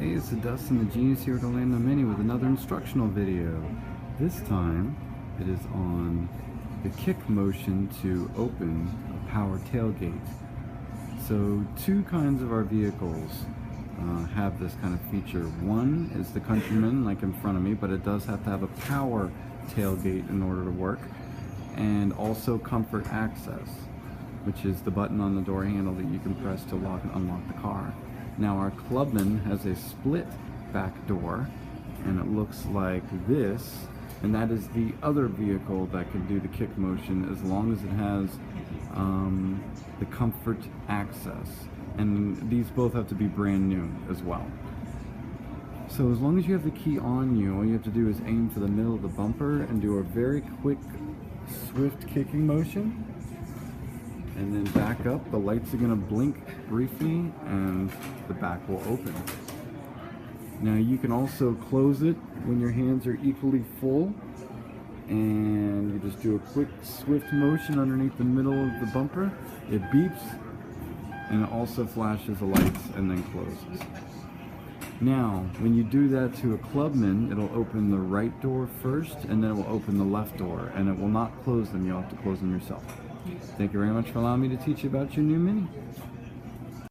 Hey, it's Dustin, the genius here at Orlando Mini with another instructional video. This time, it is on the kick motion to open a power tailgate. So, two kinds of our vehicles have this kind of feature. One is the Countryman, like in front of me, but it does have to have a power tailgate in order to work, and also comfort access, which is the button on the door handle that you can press to lock and unlock the car. Now our Clubman has a split back door, and it looks like this, and that is the other vehicle that can do the kick motion as long as it has the comfort access. And these both have to be brand new as well. So as long as you have the key on you, all you have to do is aim for the middle of the bumper and do a very quick, swift kicking motion. And then back up. The lights are going to blink briefly and the back will open. Now you can also close it when your hands are equally full, and you just do a quick swift motion underneath the middle of the bumper. It beeps and it also flashes the lights and then closes. Now when you do that to a Clubman, it'll open the right door first and then it will open the left door, and it will not close them. You'll have to close them yourself. Thank you very much for allowing me to teach you about your new Mini.